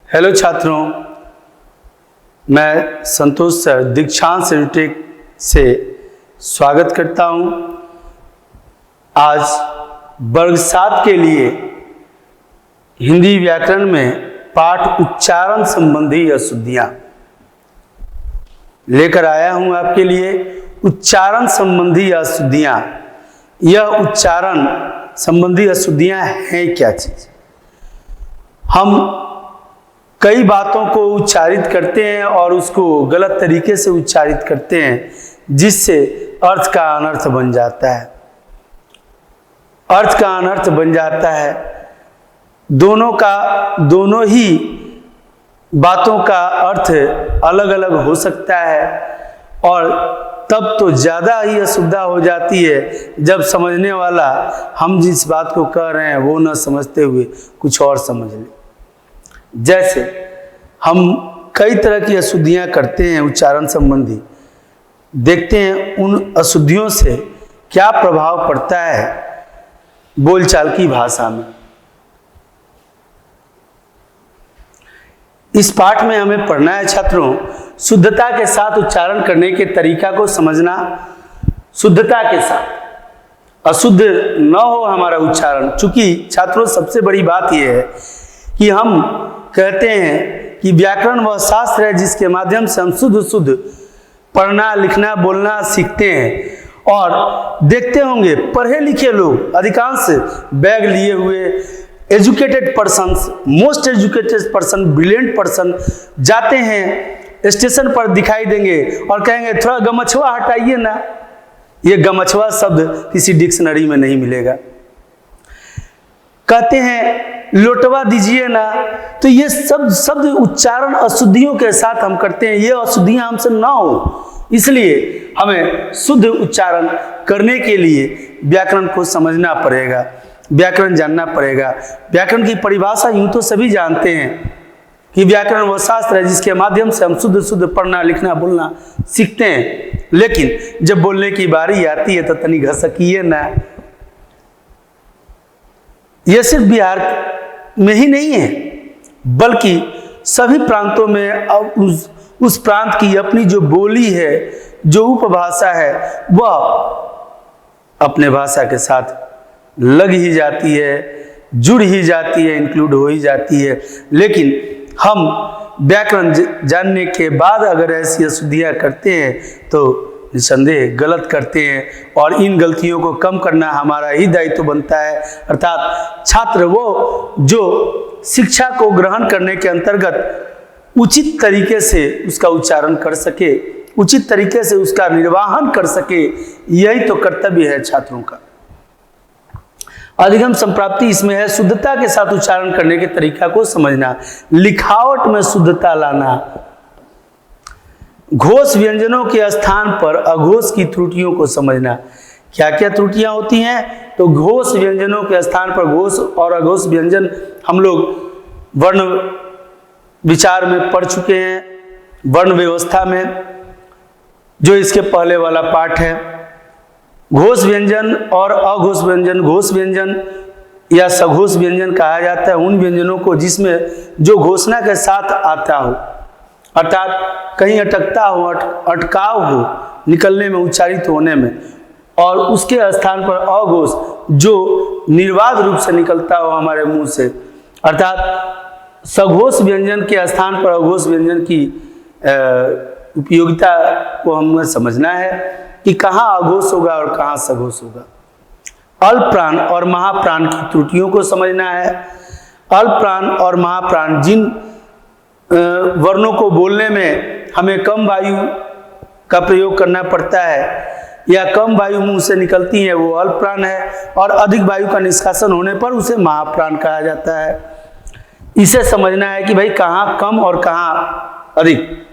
Hello छात्रों, मैं संतोष sir दीक्षांत एडुटेक से स्वागत करता हूं। आज वर्ग 7 के लिए हिंदी व्याकरण में पाठ उच्चारण संबंधी अशुद्धियां लेकर आया हूं आपके लिए। उच्चारण संबंधी अशुद्धियां, यह उच्चारण संबंधी अशुद्धियां हैं क्या चीज? हम कई बातों को उच्चारित करते हैं और उसको गलत तरीके से उच्चारित करते हैं, जिससे अर्थ का अनर्थ बन जाता है। अर्थ का अनर्थ बन जाता है। दोनों ही बातों का अर्थ अलग अलग हो सकता है और तब तो ज़्यादा ही असुविधा हो जाती है जब समझने वाला हम जिस बात को कह रहे हैं वो न समझते हुए कुछ और समझ ले। जैसे हम कई तरह की अशुद्धियां करते हैं उच्चारण संबंधी। देखते हैं उन अशुद्धियों से क्या प्रभाव पड़ता है बोलचाल की भाषा में। इस पाठ में हमें पढ़ना है छात्रों, शुद्धता के साथ उच्चारण करने के तरीका को समझना। शुद्धता के साथ, अशुद्ध न हो हमारा उच्चारण। चूंकि छात्रों सबसे बड़ी बात यह है कि हम कहते हैं कि व्याकरण वह शास्त्र है जिसके माध्यम से हम शुद्ध पढ़ना लिखना बोलना सीखते हैं। और देखते होंगे पढ़े लिखे लोग, अधिकांश बैग लिए हुए educated persons, most educated person, brilliant person जाते हैं, स्टेशन पर दिखाई देंगे और कहेंगे थोड़ा गमछवा हटाइए ना। ये गमछवा शब्द किसी डिक्शनरी में नहीं मिलेगा। कहते हैं लोटवा दीजिए ना। तो ये सब शब्द उच्चारण अशुद्धियों के साथ हम करते हैं। ये अशुद्धियां हमसे ना हो, इसलिए हमें शुद्ध उच्चारण करने के लिए व्याकरण को समझना पड़ेगा, व्याकरण जानना पड़ेगा। व्याकरण की परिभाषा यूं तो सभी जानते हैं कि व्याकरण वह शास्त्र है जिसके माध्यम से हम शुद्ध पढ़ना लिखना बोलना सीखते हैं। लेकिन जब बोलने की बारी आती है तो तनी घसकिए ना। यह सिर्फ बिहार में ही नहीं है, बल्कि सभी प्रांतों में अब उस प्रांत की अपनी जो बोली है, जो उपभाषा है, वह अपने भाषा के साथ लग ही जाती है, जुड़ ही जाती है, इंक्लूड हो ही जाती है। लेकिन हम व्याकरण जानने के बाद अगर ऐसी अशुद्धियां करते हैं तो निसंदेह गलत करते हैं और इन गलतियों को कम करना हमारा ही दायित्व बनता है। अर्थात छात्र वो जो शिक्षा को ग्रहण करने के अंतर्गत उचित तरीके से उसका उच्चारण कर सके, उचित तरीके से उसका निर्वाहन कर सके, यही तो कर्तव्य है छात्रों का। अधिगम संप्राप्ति इसमें है शुद्धता के साथ उच्चारण करने के तरीका को समझना, लिखावट में शुद्धता लाना, घोष व्यंजनों के स्थान पर अघोष की त्रुटियों को समझना। क्या क्या त्रुटियां होती हैं? तो घोष व्यंजनों के स्थान पर घोष और अघोष व्यंजन हम लोग वर्ण विचार में पढ़ चुके हैं, वर्ण व्यवस्था में, जो इसके पहले वाला पाठ है। घोष व्यंजन और अघोष व्यंजन, घोष व्यंजन या सघोष व्यंजन कहा जाता है उन व्यंजनों को जिसमें जो घोषणा के साथ आता हो, अर्थात कहीं अटकता हो, अटकाव हो निकलने में, उच्चारित होने में, और उसके स्थान पर अघोष जो निर्वाध रूप से निकलता हो हमारे मुंह से। अर्थात सघोष व्यंजन के स्थान पर अघोष व्यंजन की उपयोगिता को हमें समझना है कि कहाँ अघोष होगा और कहाँ सघोष होगा। अल्पप्राण और महाप्राण की त्रुटियों को समझना है। अल्पप्राण और महाप्राण, जिन वर्णों को बोलने में हमें कम वायु का प्रयोग करना पड़ता है या कम वायु मुंह से निकलती है, वो अल्पप्राण है, और अधिक वायु का निष्कासन होने पर उसे महाप्राण कहा जाता है। इसे समझना है कि भाई कहाँ कम और कहाँ अधिक।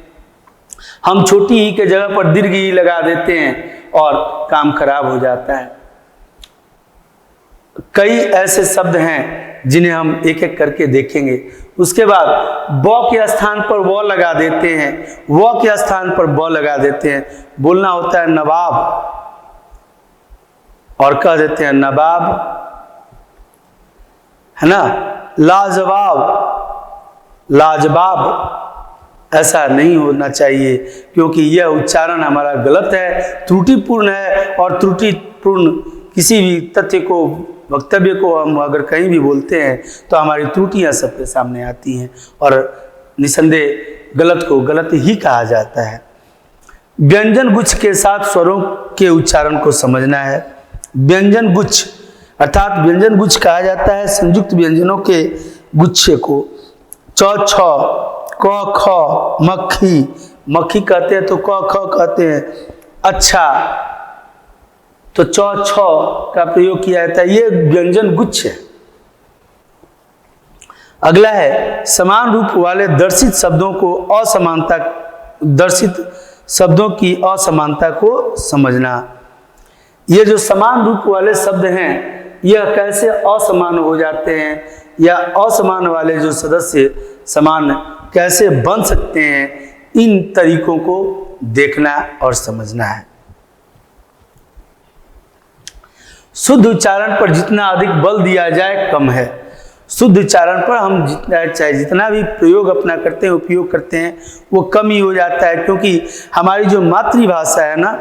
हम छोटी ई के जगह पर दीर्घ ई लगा देते हैं और काम खराब हो जाता है। कई ऐसे शब्द हैं जिन्हें हम एक एक करके देखेंगे। उसके बाद ब के स्थान पर व लगा देते हैं, व के स्थान पर ब लगा देते हैं। बोलना होता है नवाब और कह देते हैं नवाब, है ना। लाजवाब लाजवाब, ऐसा नहीं होना चाहिए, क्योंकि यह उच्चारण हमारा गलत है, त्रुटिपूर्ण है। और त्रुटिपूर्ण किसी भी तथ्य को, वक्तव्य को हम अगर कहीं भी बोलते हैं तो हमारी त्रुटियां सबके सामने आती हैं, और निसंदेह गलत को गलत ही कहा जाता है। व्यंजन गुच्छ के साथ स्वरों के उच्चारण को समझना है। व्यंजन गुच्छ अर्थात व्यंजन गुच्छ कहा जाता है संयुक्त व्यंजनों के गुच्छे को। च छ क ख मक्खी, मक्खी कहते हैं तो क ख कहते हैं। अच्छा तो च छ का प्रयोग किया जाता है, ये व्यंजन गुच्छ है। अगला है समान रूप वाले दर्शित शब्दों को असमानता, दर्शित शब्दों की असमानता को समझना। ये जो समान रूप वाले शब्द हैं यह कैसे असमान हो जाते हैं, या असमान वाले जो सदस्य समान कैसे बन सकते हैं, इन तरीकों को देखना और समझना है। शुद्ध उच्चारण पर जितना अधिक बल दिया जाए कम है। शुद्ध उच्चारण पर हम चाहे जितना भी प्रयोग अपना करते हैं, उपयोग करते हैं, वो कम ही हो जाता है, क्योंकि हमारी जो मातृभाषा है ना,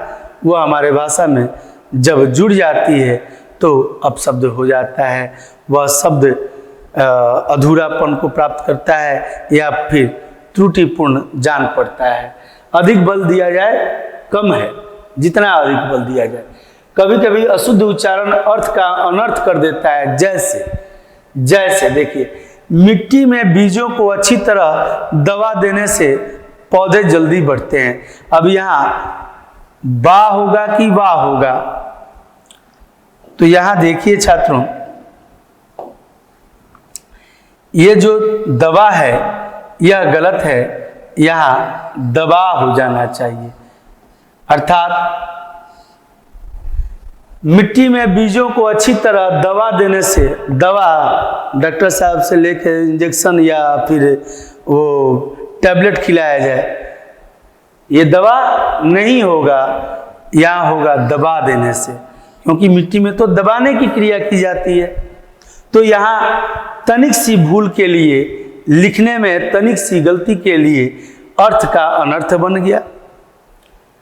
वो हमारे भाषा में जब जुड़ जाती है तो अपशब्द हो जाता है। वह शब्द अधूरापन को प्राप्त करता है या फिर त्रुटिपूर्ण जान पड़ता है। अधिक बल दिया जाए कम है, जितना अधिक बल दिया जाए। कभी कभी अशुद्ध उच्चारण अर्थ का अनर्थ कर देता है। जैसे देखिए, मिट्टी में बीजों को अच्छी तरह दबा देने से पौधे जल्दी बढ़ते हैं। अब यहाँ बा होगा कि वाह होगा, तो यहाँ देखिए छात्रों, ये जो दबा है यह गलत है, यहाँ दबा हो जाना चाहिए। अर्थात मिट्टी में बीजों को अच्छी तरह दबा देने से, दवा डॉक्टर साहब से लेकर इंजेक्शन या फिर वो टैबलेट खिलाया जाए, ये दवा नहीं होगा, यहाँ होगा दबा देने से, क्योंकि मिट्टी में तो दबाने की क्रिया की जाती है। तो यहाँ तनिक सी भूल के लिए, लिखने में तनिक सी गलती के लिए अर्थ का अनर्थ बन गया।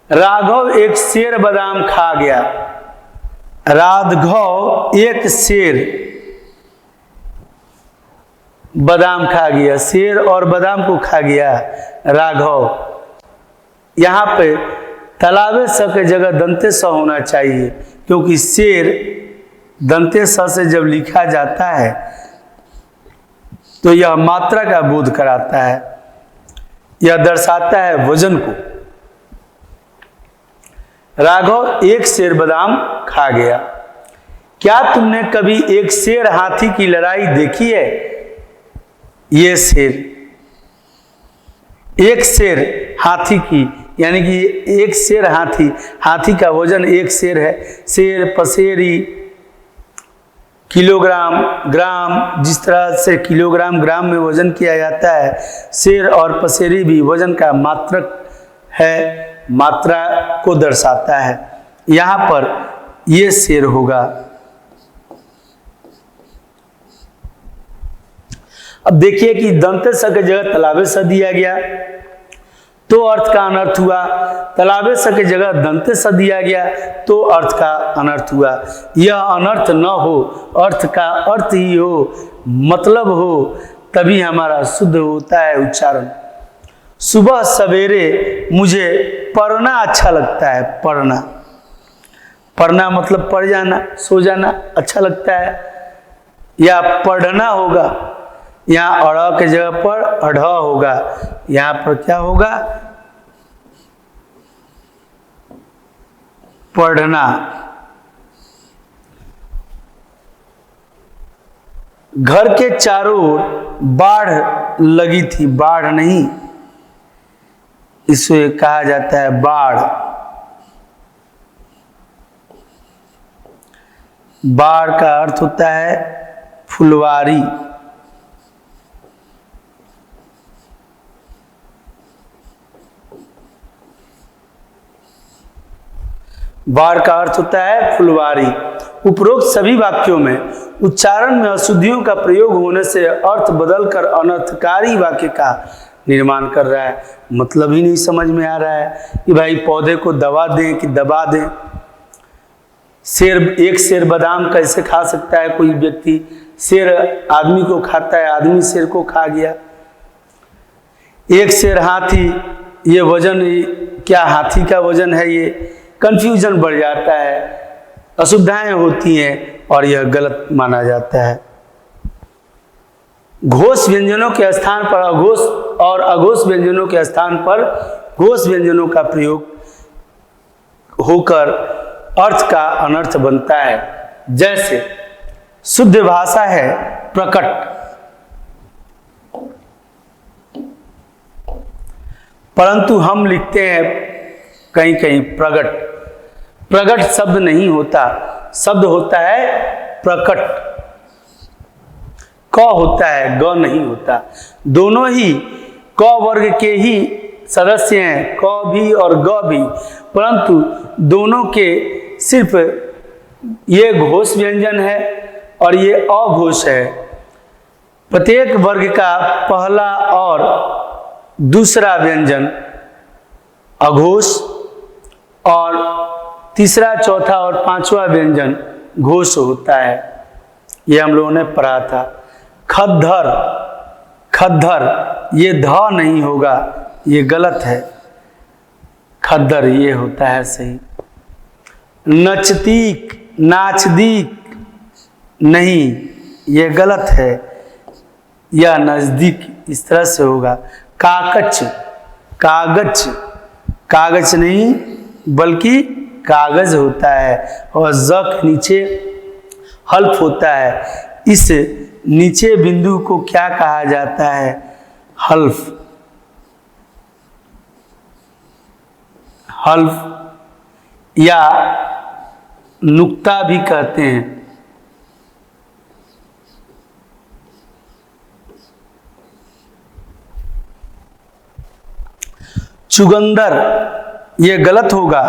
राघव एक शेर बादाम खा गया। राघव एक शेर बादाम खा गया, शेर और बादाम को खा गया राघव। यहाँ पे तलाबे स के जगह दंते स होना चाहिए, क्योंकि शेर दंते स से जब लिखा जाता है तो यह मात्रा का बोध कराता है, यह दर्शाता है वजन को। राघव एक शेर बादाम खा गया। क्या तुमने कभी एक शेर हाथी की लड़ाई देखी है? ये शेर, एक शेर हाथी की, यानी कि एक शेर हाथी, हाथी का वजन एक शेर है। शेर, पसेरी, किलोग्राम, ग्राम, जिस तरह से किलोग्राम ग्राम में वजन किया जाता है, शेर और पसेरी भी वजन का मात्रक है, मात्रा को दर्शाता है। यहाँ पर ये शेर होगा। अब देखिए कि दंते स की जगह तलाबे स दिया गया तो अर्थ का अनर्थ हुआ, तलाबे स की जगह दंते स दिया गया तो अर्थ का अनर्थ हुआ। यह अनर्थ न हो, अर्थ का अर्थ ही हो, मतलब हो, तभी हमारा शुद्ध होता है उच्चारण। सुबह सवेरे मुझे पढ़ना अच्छा लगता है। पढ़ना, पढ़ना मतलब पढ़ जाना, सो जाना अच्छा लगता है, या पढ़ना होगा। यहाँ अड़ के जगह पर अढ़ होगा, यहाँ पर क्या होगा? पढ़ना। घर के चारों ओर बाढ़ लगी थी। बाढ़ नहीं, इसे कहा जाता है बाढ़। बाढ़ का अर्थ होता है फुलवारी। बाढ़ का अर्थ होता है फुलवारी। उपरोक्त सभी वाक्यों में उच्चारण में अशुद्धियों का प्रयोग होने से अर्थ बदलकर अनर्थकारी वाक्य का निर्माण कर रहा है। मतलब ही नहीं समझ में आ रहा है कि भाई पौधे को दबा दें कि दबा दें। एक शेर बादाम कैसे खा सकता है कोई व्यक्ति? शेर आदमी को खाता है, आदमी शेर को खा गया। एक शेर हाथी, ये वजन क्या हाथी का वजन है? ये कंफ्यूजन बढ़ जाता है, अशुद्धाएं होती हैं और यह गलत माना जाता है। घोष व्यंजनों के स्थान पर अघोष और अघोष व्यंजनों के स्थान पर घोष व्यंजनों का प्रयोग होकर अर्थ का अनर्थ बनता है। जैसे शुद्ध भाषा है प्रकट, परंतु हम लिखते हैं कहीं कहीं प्रगट। प्रगट शब्द नहीं होता, शब्द होता है प्रकट। क होता है, ग नहीं होता। दोनों ही क वर्ग के ही सदस्य हैं, क भी और ग भी, परंतु दोनों के सिर्फ ये घोष व्यंजन है और ये अघोष है। प्रत्येक वर्ग का पहला और दूसरा व्यंजन अघोष और तीसरा, चौथा और पांचवा व्यंजन घोष होता है। ये हम लोगों ने पढ़ा था। खद्दर, खद्दर ये ध नहीं होगा, ये गलत है। खद्दर ये होता है सही। नचतीक, नाचदीक नहीं, ये गलत है। या नजदीक इस तरह से होगा। काकच, कागज, कागज नहीं बल्कि कागज होता है और ज के नीचे हल्फ होता है। इस नीचे बिंदु को क्या कहा जाता है? हल्फ। हल्फ या नुक्ता भी कहते हैं। चुगंदर ये गलत होगा,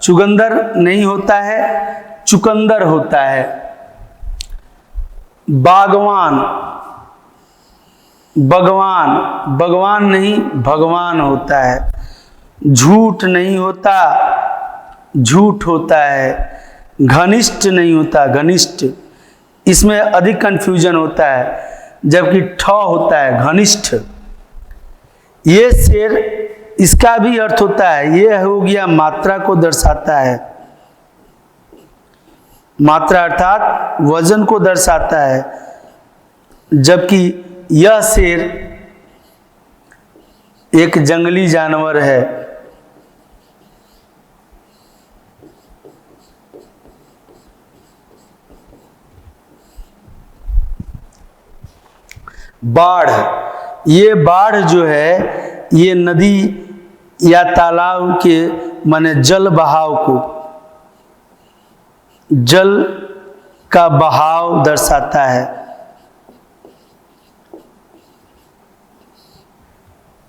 चुगंदर नहीं होता है, चुकंदर होता है। बागवान, भगवान, भगवान नहीं भगवान होता है। झूठ नहीं होता, झूठ होता है। घनिष्ठ नहीं होता, घनिष्ठ। इसमें अधिक कंफ्यूजन होता है, जबकि ठ होता है घनिष्ठ। ये शेर, इसका भी अर्थ होता है, ये हो गया मात्रा को दर्शाता है। मात्रा अर्थात वजन को दर्शाता है, जबकि यह शेर एक जंगली जानवर है। बाढ़, ये बाढ़ जो है ये नदी या तालाब के माने जल बहाव को, जल का बहाव दर्शाता है।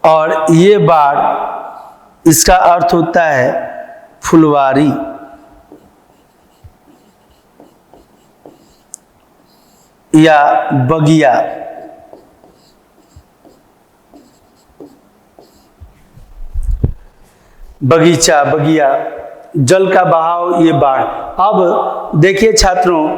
और ये बाढ़, इसका अर्थ होता है फुलवारी। या बगिया। बगीचा, बगिया, जल का बहाव, ये बाढ़। अब देखिए छात्रों,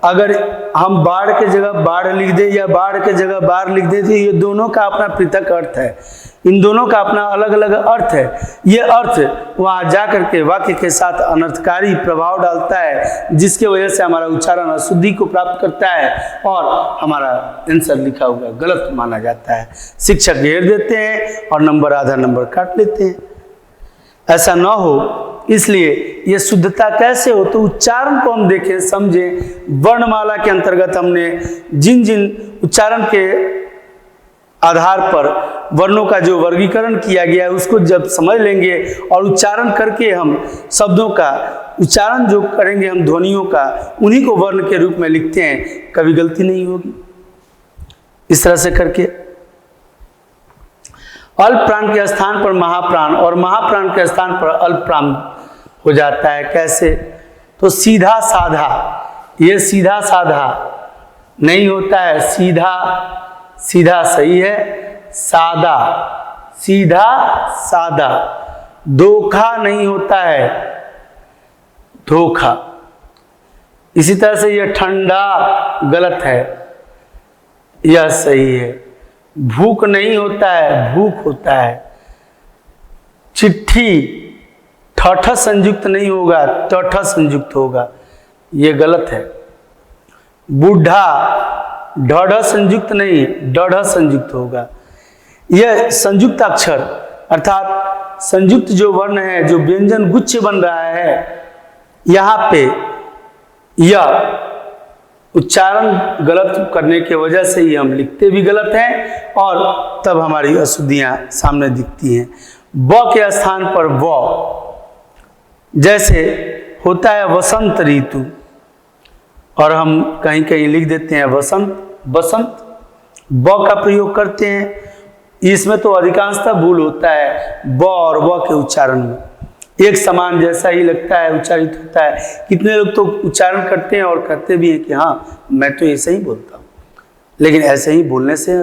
अगर हम बाढ़ के जगह बाढ़ लिख दें या बाढ़ के जगह बाढ़ लिख दें तो ये दोनों का अपना पृथक अर्थ है, इन दोनों का अपना अलग अलग अर्थ है। ये अर्थ वहाँ जा करके वाक्य के साथ अनर्थकारी प्रभाव डालता है, जिसकी वजह से हमारा उच्चारण अशुद्धि को प्राप्त करता है और हमारा आंसर लिखा हुआ गलत माना जाता है। शिक्षक घेर देते हैं और नंबर, आधा नंबर काट लेते हैं। ऐसा न हो, इसलिए ये शुद्धता कैसे हो, तो उच्चारण को हम देखें, समझें। वर्णमाला के अंतर्गत हमने जिन जिन उच्चारण के आधार पर वर्णों का जो वर्गीकरण किया गया है उसको जब समझ लेंगे और उच्चारण करके हम शब्दों का उच्चारण जो करेंगे, हम ध्वनियों का, उन्हीं को वर्ण के रूप में लिखते हैं, कभी गलती नहीं होगी। इस तरह से करके अल्प प्राण के स्थान पर महाप्राण और महाप्राण के स्थान पर अल्प प्राण हो जाता है। कैसे? तो सीधा साधा, ये सीधा साधा नहीं होता है, सीधा सीधा सही है, सादा सीधा सादा। धोखा नहीं होता है, धोखा। इसी तरह से यह ठंडा गलत है, यह सही है। भूख नहीं होता है, भूख होता है। चिट्ठी ठ संयुक्त नहीं होगा, ट संयुक्त होगा, यह गलत है। बूढ़ा ढ संयुक्त नहीं, ड संयुक्त होगा। यह संयुक्त अक्षर अर्थात संयुक्त जो वर्ण है, जो व्यंजन गुच्छ बन रहा है, यहाँ पे यह उच्चारण गलत करने के वजह से ही हम लिखते भी गलत हैं और तब हमारी अशुद्धियां सामने दिखती हैं। ब के स्थान पर व, जैसे होता है वसंत ऋतु और हम कहीं कहीं लिख देते हैं वसंत, बसंत, ब का प्रयोग करते हैं। इसमें तो अधिकांशतः भूल होता है, ब और व के उच्चारण में एक समान जैसा ही लगता है, उच्चारित होता है। कितने लोग तो उच्चारण करते हैं और कहते भी हैं कि हाँ मैं तो ऐसे ही बोलता हूँ, लेकिन ऐसे ही बोलने से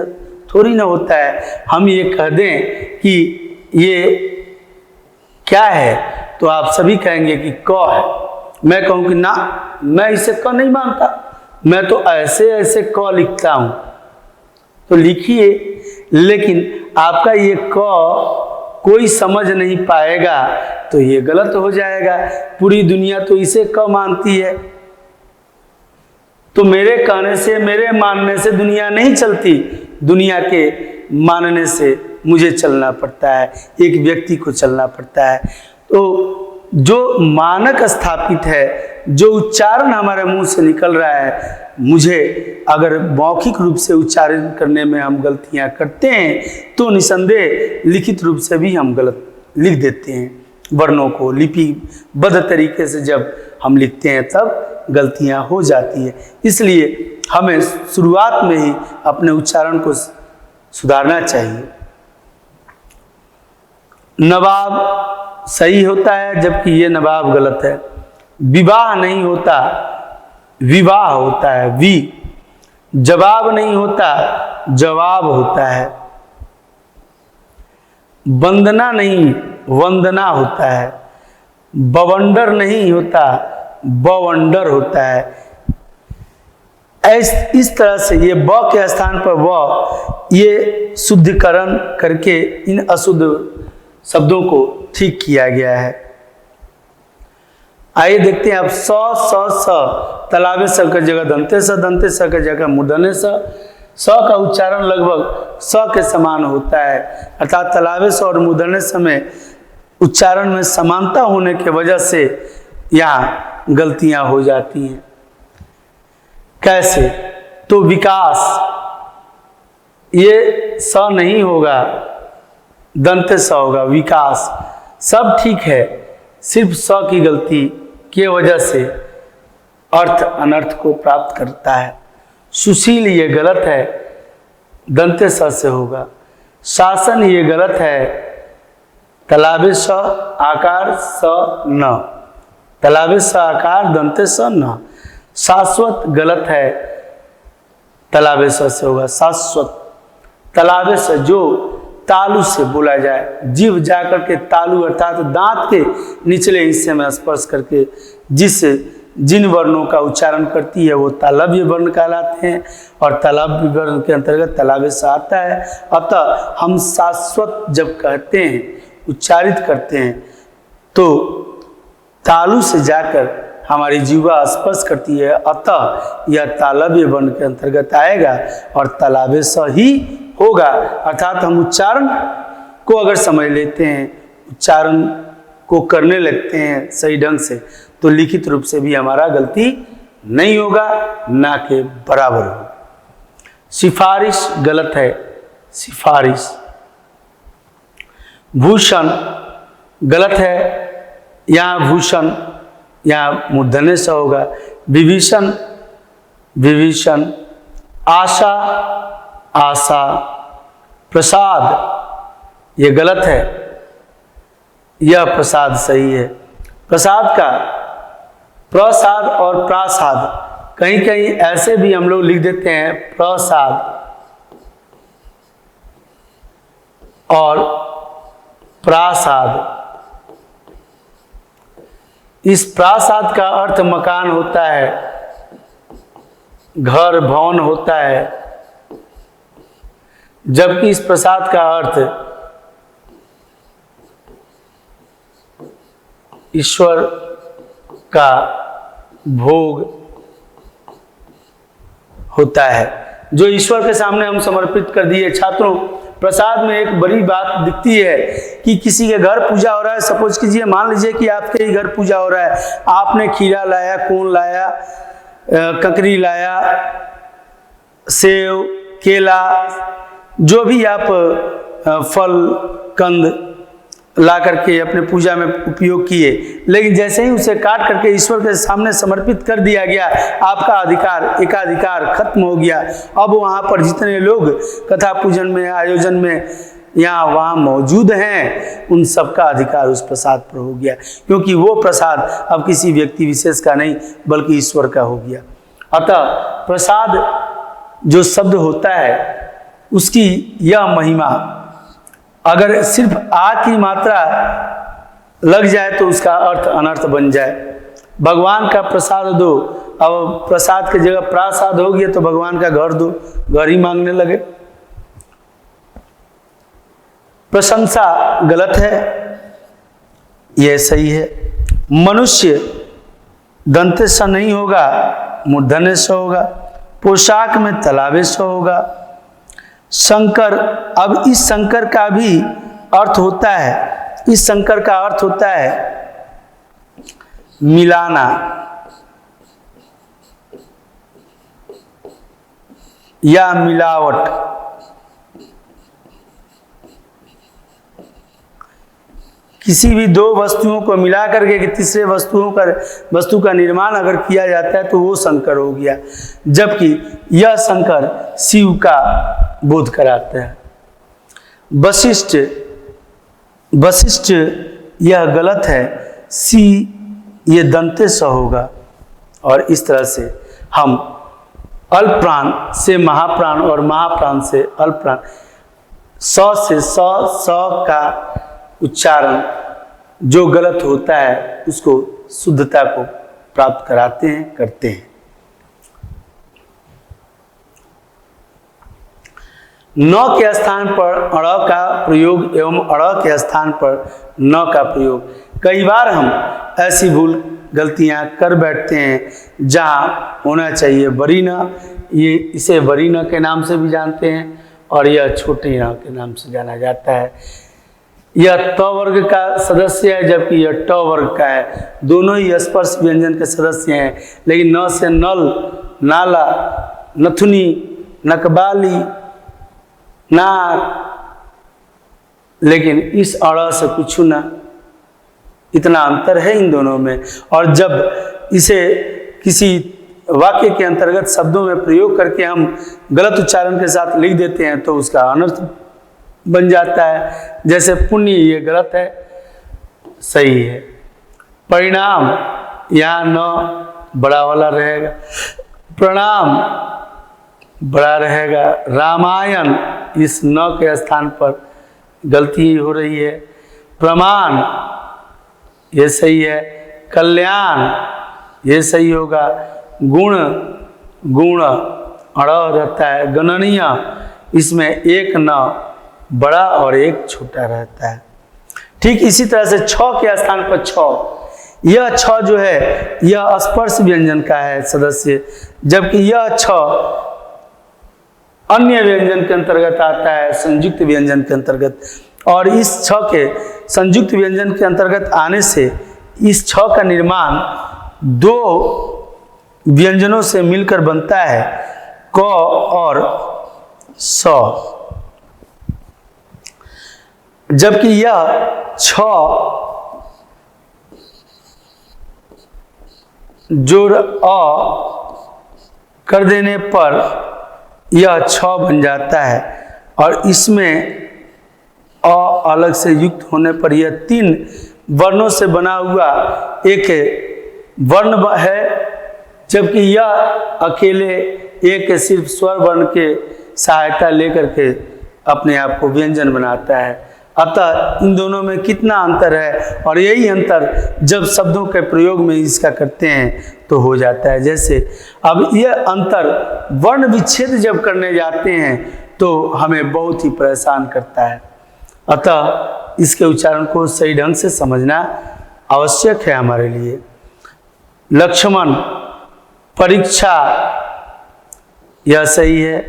थोड़ी ना होता है। हम ये कह दें कि ये क्या है तो आप सभी कहेंगे कि क है। मैं कहूँ कि ना, मैं इसे क नहीं मानता, मैं तो ऐसे ऐसे क लिखता हूँ, तो लिखिए, लेकिन आपका ये क कोई समझ नहीं पाएगा तो ये गलत हो जाएगा। पूरी दुनिया तो इसे क मानती है, तो मेरे कहने से, मेरे मानने से दुनिया नहीं चलती, दुनिया के मानने से मुझे चलना पड़ता है, एक व्यक्ति को चलना पड़ता है। तो जो मानक स्थापित है, जो उच्चारण हमारे मुंह से निकल रहा है, मुझे अगर मौखिक रूप से उच्चारण करने में हम गलतियां करते हैं तो निसंदेह लिखित रूप से भी हम गलत लिख देते हैं। वर्णों को लिपिबद्ध तरीके से जब हम लिखते हैं तब गलतियां हो जाती है। इसलिए हमें शुरुआत में ही अपने उच्चारण को सुधारना चाहिए। नवाब सही होता है, जबकि ये नवाब गलत है। विवाह नहीं होता, विवाह होता है। जवाब नहीं होता, जवाब होता है। वंदना नहीं, वंदना होता है। बवंडर नहीं होता, बवंडर होता है। इस तरह से ये ब के स्थान पर व, ये शुद्धिकरण करके इन अशुद्ध शब्दों को ठीक किया गया है। आइए देखते हैं अब स तलावे स की जगह दंते स की जगह मूर्धन्य स का उच्चारण लगभग स के समान होता है, अर्थात तलावे स और मूर्धन्य स में उच्चारण में समानता होने के वजह से यहाँ गलतियां हो जाती हैं। कैसे? तो विकास, ये स नहीं होगा, दंते स होगा, विकास। सब ठीक है, सिर्फ स की गलती की वजह से अर्थ अनर्थ को प्राप्त करता है। सुशील ये गलत है, दंते स से होगा। शासन ये गलत है, तलावे स आकार स न, तलावे स आकार दंते स न। शाश्वत गलत है, तलावे स से होगा शाश्वत। तलावे स जो तालु से बोला जाए, जीभ जाकर के तालु अर्थात दांत के निचले हिस्से में स्पर्श करके जिन वर्णों का उच्चारण करती है वो तालव्य वर्ण कहलाते हैं और तालव्य वर्ण के अंतर्गत तलावे से आता है। अतः हम शाश्वत जब कहते हैं, उच्चारित करते हैं, तो तालु से जाकर हमारी जीवा स्पर्श करती है, अतः यह तालव्य वर्ण के अंतर्गत आएगा और तलावे स ही होगा। अर्थात हम उच्चारण को अगर समझ लेते हैं, उच्चारण को करने लगते हैं सही ढंग से, तो लिखित रूप से भी हमारा गलती नहीं होगा, ना के बराबर हो। सिफारिश गलत है, सिफारिश। भूषण गलत है, यहाँ भूषण यहाँ मूर्धन्य स होगा। विभीषण, विभीषण। आशा, आशा। प्रसाद ये गलत है, यह प्रसाद सही है। प्रसाद का प्रसाद और प्रासाद कहीं कहीं ऐसे भी हम लोग लिख देते हैं प्रसाद और प्रासाद। इस प्रासाद का अर्थ मकान होता है, घर भवन होता है, जबकि इस प्रसाद का अर्थ ईश्वर का भोग होता है, जो ईश्वर के सामने हम समर्पित कर दिए। छात्रों, प्रसाद में एक बड़ी बात दिखती है कि किसी के घर पूजा हो रहा है, सपोज कीजिए, मान लीजिए कि आपके ही घर पूजा हो रहा है, आपने खीरा लाया, कून लाया, ककड़ी लाया, सेव, केला, जो भी आप फल कंद ला करके अपने पूजा में उपयोग किए, लेकिन जैसे ही उसे काट करके ईश्वर के सामने समर्पित कर दिया गया, आपका अधिकार, एकाधिकार खत्म हो गया। अब वहाँ पर जितने लोग कथा पूजन में, आयोजन में यहाँ वहाँ मौजूद हैं, उन सबका अधिकार उस प्रसाद पर हो गया, क्योंकि वो प्रसाद अब किसी व्यक्ति विशेष का नहीं बल्कि ईश्वर का हो गया। अतः प्रसाद जो शब्द होता है उसकी यह महिमा, अगर सिर्फ आ की मात्रा लग जाए तो उसका अर्थ अनर्थ बन जाए। भगवान का प्रसाद दो, अब प्रसाद की जगह प्रासाद हो गया तो भगवान का घर दो, घर ही मांगने लगे। प्रशंसा गलत है, यह सही है। मनुष्य दंते स नहीं होगा, मूर्धन्य स होगा, पोशाक में तलावे स होगा। शंकर, अब इस शंकर का भी अर्थ होता है, इस शंकर का अर्थ होता है मिलाना या मिलावट। किसी भी दो वस्तुओं को मिला करके कि तीसरे वस्तु का निर्माण अगर किया जाता है तो वो शंकर हो गया, जबकि यह शंकर शिव का बोध कराते हैं। वशिष्ठ यह गलत है, सी ये दंते स होगा। और इस तरह से हम अल्प प्राण से महाप्राण और महाप्राण से अल्प प्राण, स से स का उच्चारण जो गलत होता है उसको शुद्धता को प्राप्त कराते हैं, करते हैं। न के स्थान पर अड़ का प्रयोग एवं अड़ के स्थान पर न का प्रयोग, कई बार हम ऐसी भूल गलतियां कर बैठते हैं जहां होना चाहिए बड़ी न, ये इसे बड़ी न के नाम से भी जानते हैं और यह छोटी न के नाम से जाना जाता है। यह त वर्ग का सदस्य है जबकि यह ट वर्ग का है, दोनों ही स्पर्श व्यंजन के सदस्य हैं, लेकिन न से नल, नाला, नथुनी, नकबाली, नाक, लेकिन इस अड़ से कुछ ना, इतना अंतर है इन दोनों में। और जब इसे किसी वाक्य के अंतर्गत शब्दों में प्रयोग करके हम गलत उच्चारण के साथ लिख देते हैं तो उसका अनर्थ बन जाता है। जैसे पुण्य, ये गलत है, सही है। परिणाम, यहाँ न बड़ा वाला रहेगा, प्रणाम बड़ा रहेगा। रामायण, इस न के स्थान पर गलती हो रही है। प्रमाण, ये सही है। कल्याण, ये सही होगा। गुण, गुण अड़ रहता है। गणनीय, इसमें एक न बड़ा और एक छोटा रहता है। ठीक इसी तरह से छ के स्थान पर छ, यह छ जो है यह स्पर्श व्यंजन का है सदस्य, जबकि यह छ अन्य व्यंजन के अंतर्गत आता है, संयुक्त व्यंजन के अंतर्गत। और इस छ के संयुक्त व्यंजन के अंतर्गत आने से इस छ का निर्माण दो व्यंजनों से मिलकर बनता है, क और स, जबकि यह छ जोड़ अ कर देने पर यह छ बन जाता है और इसमें अ अलग से युक्त होने पर यह तीन वर्णों से बना हुआ एक वर्ण है जबकि यह अकेले एक सिर्फ स्वर वर्ण के सहायता लेकर के अपने आप को व्यंजन बनाता है। अतः इन दोनों में कितना अंतर है, और यही अंतर जब शब्दों के प्रयोग में इसका करते हैं तो हो जाता है। जैसे अब यह अंतर वर्ण विच्छेद जब करने जाते हैं तो हमें बहुत ही परेशान करता है। अतः इसके उच्चारण को सही ढंग से समझना आवश्यक है हमारे लिए। लक्ष्मण, परीक्षा, यह सही है।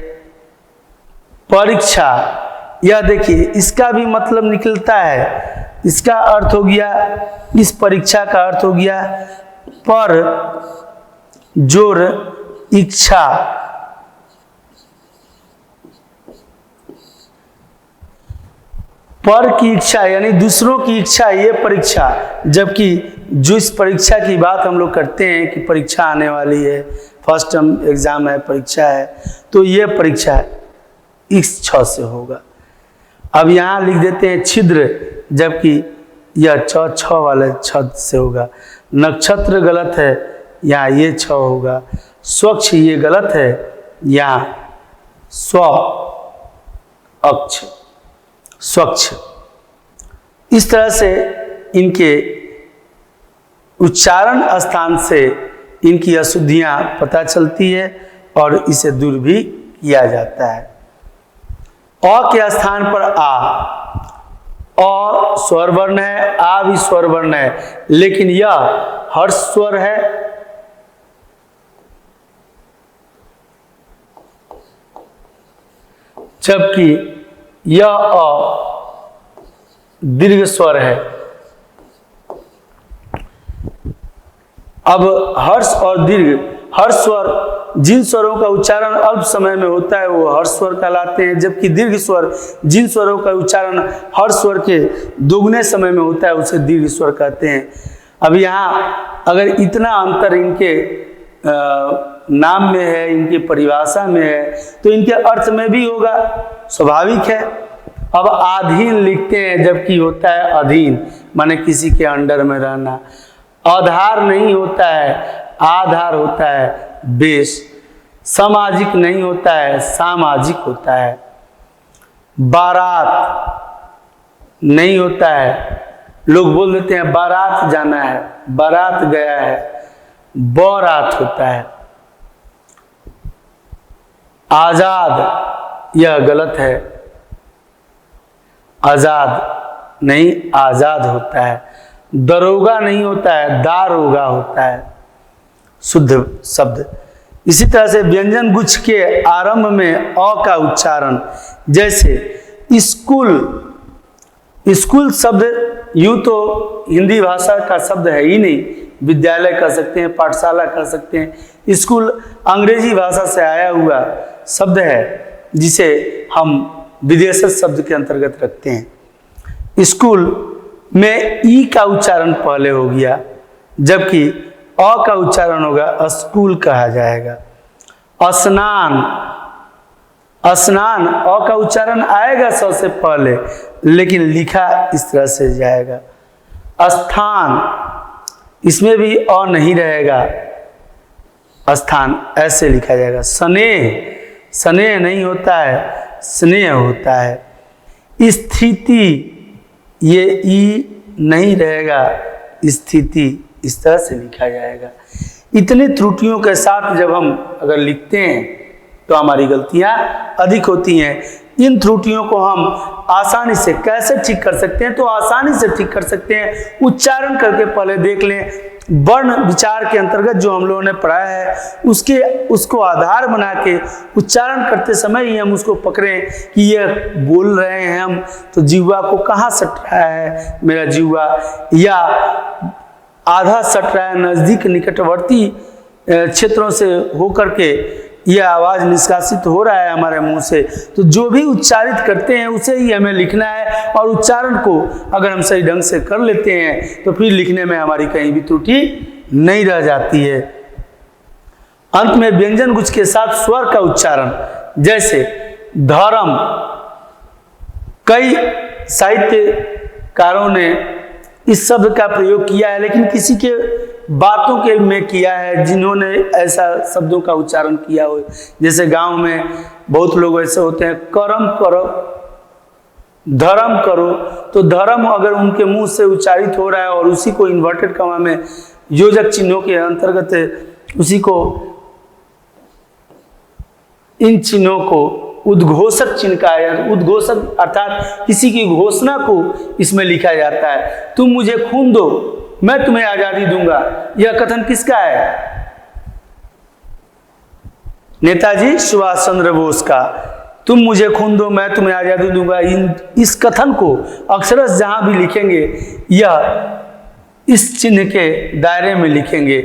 परीक्षा, यह देखिए इसका भी मतलब निकलता है। इसका अर्थ हो गया, इस परीक्षा का अर्थ हो गया पर जोर इच्छा। पर की इच्छा यानी दूसरों की इच्छा, ये परीक्षा। जबकि जो इस परीक्षा की बात हम लोग करते हैं कि परीक्षा आने वाली है, फर्स्ट टर्म एग्जाम है, परीक्षा है, तो ये परीक्षा इस छ से होगा। अब यहाँ लिख देते हैं छिद्र, जबकि यह छ वाले छद से होगा। नक्षत्र गलत है, यहाँ ये छ होगा। स्वच्छ ये गलत है, यहाँ स्व अक्ष स्वच्छ। इस तरह से इनके उच्चारण स्थान से इनकी अशुद्धियां पता चलती है और इसे दूर भी किया जाता है। अ के स्थान पर आ, अ स्वर वर्ण है, आ भी स्वर वर्ण है, लेकिन यह हर्ष स्वर है। जबकि यह अ दीर्घ स्वर है। अब हर्ष और दीर्घ, हर्ष स्वर जिन स्वरों का उच्चारण अल्प समय में होता है वो हर्ष स्वर कहलाते हैं, जबकि दीर्घ स्वर जिन स्वरों का उच्चारण हर्ष स्वर के दोगुने समय में होता है उसे दीर्घ स्वर कहते हैं। अब यहाँ अगर इतना अंतर इनके नाम में है, इनकी परिभाषा में है, तो इनके अर्थ में भी होगा, स्वाभाविक है। अब आधीन लिखते हैं जबकि होता है अधीन, माने किसी के अंडर में रहना। आधार नहीं होता है, आधार होता है बेस। सामाजिक नहीं होता है, सामाजिक होता है। बारात नहीं होता है, लोग बोल देते हैं बारात जाना है, बारात गया है, बरात होता है। आजाद यह गलत है, आजाद नहीं आजाद होता है। दरोगा नहीं होता है, दारोगा होता है, शुद्ध शब्द। इसी तरह से व्यंजन गुच्छ के आरंभ में अ का उच्चारण, जैसे स्कूल, स्कूल शब्द यूं तो हिंदी भाषा का शब्द है ही नहीं, विद्यालय कह सकते हैं, पाठशाला कह सकते हैं। स्कूल अंग्रेजी भाषा से आया हुआ शब्द है जिसे हम विदेशज शब्द के अंतर्गत रखते हैं। स्कूल में ई का उच्चारण पहले हो गया, जबकि अ का उच्चारण होगा स्कूल कहा जाएगा। स्नान, स्नान अ का उच्चारण आएगा सबसे पहले, लेकिन लिखा इस तरह से जाएगा। स्थान, इसमें भी अ नहीं रहेगा, स्थान ऐसे लिखा जाएगा। स्नेह, स्नेह नहीं होता है, स्नेह होता है। स्थिति, ये ई नहीं रहेगा, स्थिति इस तरह से लिखा जाएगा। इतनी त्रुटियों के साथ जब हम अगर लिखते हैं तो हमारी गलतियां अधिक होती हैं। इन त्रुटियों को हम आसानी से कैसे ठीक कर सकते हैं, तो आसानी से ठीक कर सकते हैं। उच्चारण करके पहले देख लें, वर्ण विचार के अंतर्गत जो हम लोगों ने पढ़ाया है उसको आधार बना के उच्चारण करते समय ही हम उसको पकड़ें कि ये बोल रहे हैं हम, तो जीवा को कहाँ सट रहा है मेरा जीवा, या आधा सट रहा है नज़दीक निकटवर्ती क्षेत्रों से होकर के यह आवाज़ निष्कासित हो रहा है हमारे मुंह से। तो जो भी उच्चारित करते हैं उसे ही हमें लिखना है, और उच्चारण को अगर हम सही ढंग से कर लेते हैं तो फिर लिखने में हमारी कहीं भी त्रुटि नहीं रह जाती है। अंत में व्यंजन गुच्छ के साथ स्वर का उच्चारण, जैसे धर्म, कई साहित्यकारों ने इस शब्द का प्रयोग किया है, लेकिन किसी के बातों के में किया है जिन्होंने ऐसा शब्दों का उच्चारण किया हो। जैसे गांव में बहुत लोग ऐसे होते हैं, कर्म करो धर्म करो, तो धर्म अगर उनके मुंह से उच्चारित हो रहा है और उसी को इन्वर्टेड कॉमा में योजक चिन्हों के अंतर्गत उसी को, इन चिन्हों को उद्घोषक चिन्ह का है। उद्घोषक अर्थात किसी की घोषणा को इसमें लिखा जाता है। तुम मुझे खून दो, मैं तुम्हें आजादी दूंगा। यह कथन किसका है? नेताजी सुभाष चंद्र बोस का। तुम मुझे खून दो, मैं तुम्हें आजादी दूंगा। इस कथन को अक्षरश जहां भी लिखेंगे यह इस चिन्ह के दायरे में लिखेंगे,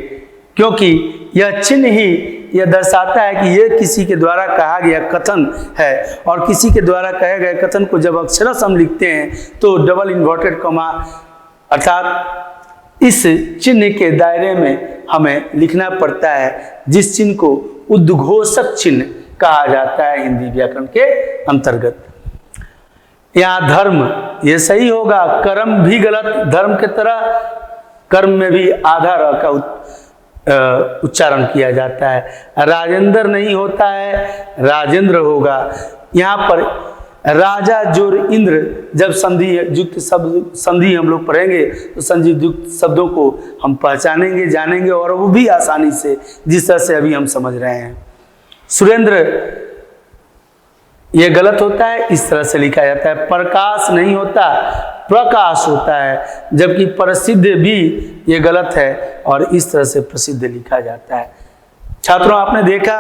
क्योंकि यह चिन्ह ही यह दर्शाता है कि यह किसी के द्वारा कहा गया कथन है। और किसी के द्वारा कहे गए कथन को जब अक्षरश हम लिखते हैं तो डबल इन्वर्टेड कॉमा अर्थात इस चिन्ह के दायरे में हमें लिखना पड़ता है, जिस चिन्ह को उद्घोषक चिन्ह कहा जाता है हिंदी व्याकरण के अंतर्गत। यहाँ धर्म ये सही होगा, कर्म भी गलत। धर्म के तरह कर्म में भी आधा र का उच्चारण किया जाता है। राजेंद्र नहीं होता है, राजेंद्र होगा। यहाँ पर राजा जोर इंद्र, जब संधि युक्त शब्द संधि हम लोग पढ़ेंगे तो संधि युक्त शब्दों को हम पहचानेंगे, जानेंगे, और वो भी आसानी से, जिस तरह से अभी हम समझ रहे हैं। सुरेंद्र ये गलत होता है, इस तरह से लिखा जाता है। प्रकाश नहीं होता, प्रकाश होता है, जबकि प्रसिद्ध भी ये गलत है और इस तरह से प्रसिद्ध लिखा जाता है। छात्रों, आपने देखा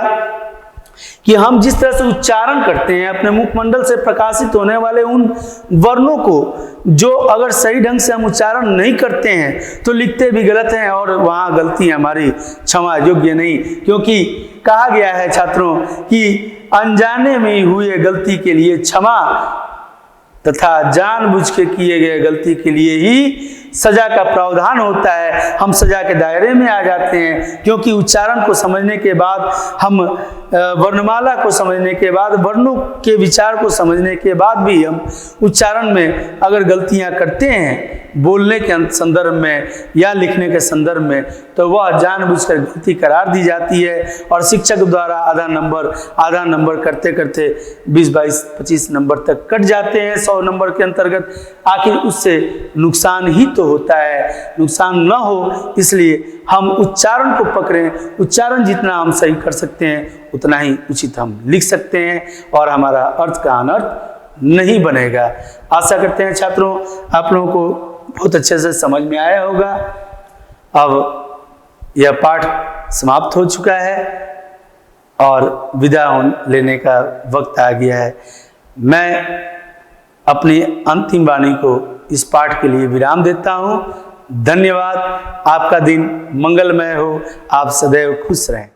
कि हम जिस तरह से उच्चारण करते हैं अपने मुखमंडल से प्रकाशित होने वाले उन वर्णों को, जो अगर सही ढंग से हम उच्चारण नहीं करते हैं तो लिखते भी गलत हैं, और वहाँ गलती हमारी क्षमा योग्य नहीं। क्योंकि कहा गया है छात्रों कि अनजाने में हुए गलती के लिए क्षमा तथा जानबूझ के किए गए गलती के लिए ही सजा का प्रावधान होता है। हम सजा के दायरे में आ जाते हैं, क्योंकि उच्चारण को समझने के बाद, हम वर्णमाला को समझने के बाद, वर्णों के विचार को समझने के बाद भी हम उच्चारण में अगर गलतियां करते हैं बोलने के संदर्भ में या लिखने के संदर्भ में, तो वह जानबूझकर गलती करार दी जाती है और शिक्षक द्वारा आधा नंबर करते करते 20, 22, 25 नंबर तक कट जाते हैं 100 नंबर के अंतर्गत। आखिर उससे नुकसान ही तो होता है। नुकसान न हो इसलिए हम उच्चारण को पकड़ें। उच्चारण जितना हम सही कर सकते हैं उतना ही उचित हम लिख सकते हैं और हमारा अर्थ का अनर्थ नहीं बनेगा। आशा करते हैं छात्रों आप लोगों को बहुत अच्छे से समझ में आया होगा। अब यह पाठ समाप्त हो चुका है और विदा लेने का वक्त आ गया है। मैं अपनी अंतिम वाणी को इस पाठ के लिए विराम देता हूँ। धन्यवाद। आपका दिन मंगलमय हो। आप सदैव खुश रहें।